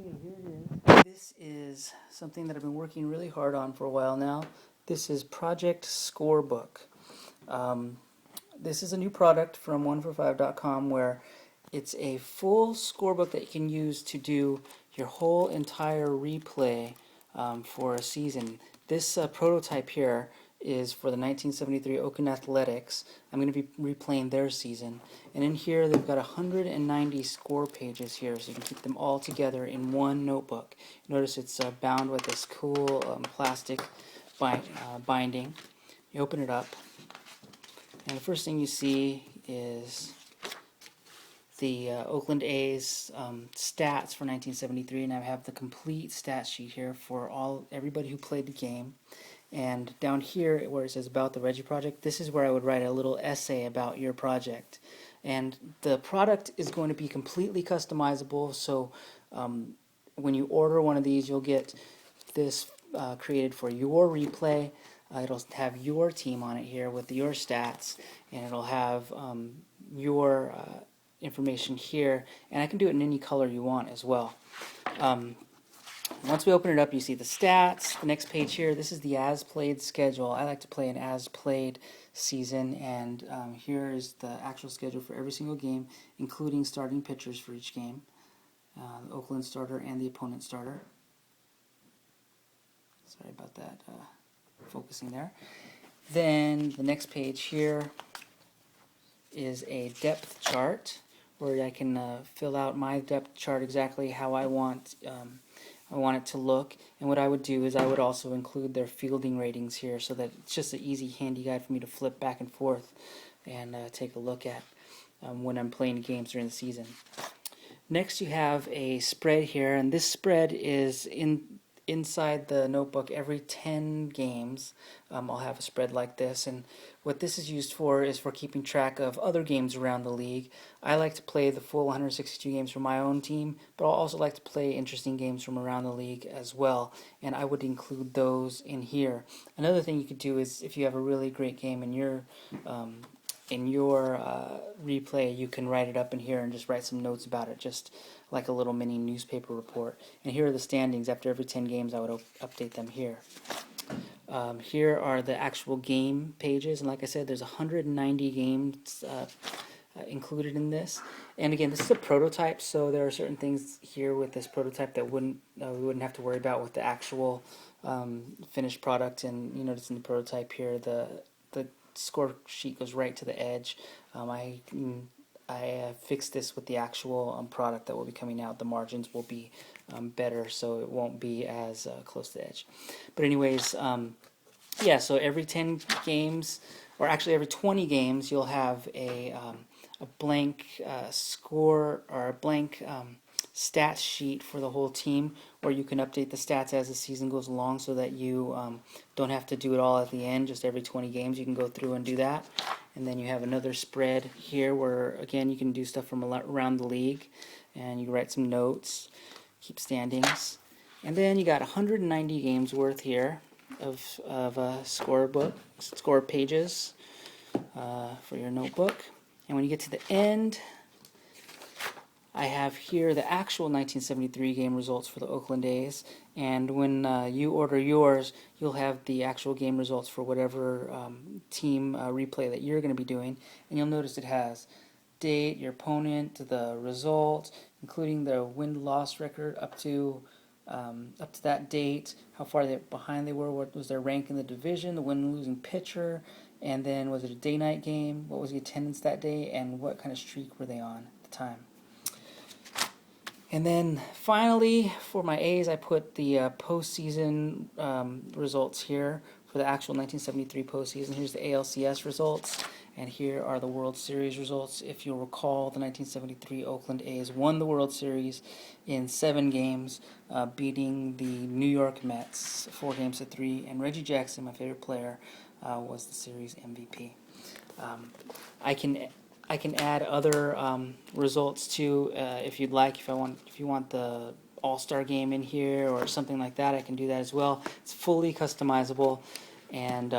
Okay, here it is. This is something that I've been working really hard on for a while now. This is Project Scorebook. Um, this is a new product from 1for5.com where it's a full scorebook that you can use to do your whole entire replay for a season. This prototype here is for the 1973 Oakland Athletics. I'm going to be replaying their season. And in here they've got 190 score pages here, so you can keep them all together in one notebook. Notice it's bound with this cool plastic binding. You open it up, and the first thing you see is the Oakland A's stats for 1973, and I have the complete stat sheet here for everybody who played the game. And down here where it says about the Reggie project, this is where I would write a little essay about your project. And the product is going to be completely customizable, so when you order one of these, you'll get this created for your replay. It'll have your team on it here with your stats, and it'll have your information here, and I can do it in any color you want as well. Once we open it up, you see the stats. The next page here, this is the as played schedule. I like to play an as played season, and here is the actual schedule for every single game, including starting pitchers for each game, the Oakland starter and the opponent starter. Sorry about that, focusing there. Then the next page here is a depth chart where I can fill out my depth chart exactly how I want it to look. And what I would do is I would also include their fielding ratings here, so that it's just an easy, handy guide for me to flip back and forth and take a look at when I'm playing games during the season. Next, you have a spread here, and this spread is inside the notebook. Every 10 games I'll have a spread like this, and what this is used for is for keeping track of other games around the league. I like to play the full 162 games for my own team, but I'll also like to play interesting games from around the league as well, and I would include those in here. Another thing you could do is, if you have a really great game in your replay, you can write it up in here and just write some notes about it, just like a little mini newspaper report. And here are the standings. After every 10 games, I would update them here. Here are the actual game pages, and like I said, there's 190 games included in this. And again, this is a prototype, so there are certain things here with this prototype that we wouldn't have to worry about with the actual finished product. And you notice in the prototype here, the score sheet goes right to the edge. I fixed this with the actual product that will be coming out. The margins will be better, so it won't be as close to the edge. But anyways, yeah, so every 10 games, or actually every 20 games, you'll have a blank score, or a blank stats sheet for the whole team, where you can update the stats as the season goes along, so that you don't have to do it all at the end. Just every 20 games you can go through and do that. And then you have another spread here where, again, you can do stuff from around the league, and you can write some notes, keep standings. And then you got 190 games worth here of score pages for your notebook. And when you get to the end, I have here the actual 1973 game results for the Oakland A's, and when you order yours, you'll have the actual game results for whatever team replay that you're going to be doing. And you'll notice it has date, your opponent, the result, including the win-loss record up to that date, how far behind they were, what was their rank in the division, the win-losing pitcher, and then was it a day-night game, what was the attendance that day, and what kind of streak were they on at the time. And then finally, for my A's, I put the postseason results here for the actual 1973 postseason. Here's the ALCS results, and here are the World Series results. If you'll recall, the 1973 Oakland A's won the World Series in 7 games, beating the New York Mets 4-3, and Reggie Jackson, my favorite player, was the series MVP. I can add other results too, if you'd like. If you want the All-Star game in here or something like that, I can do that as well. It's fully customizable, and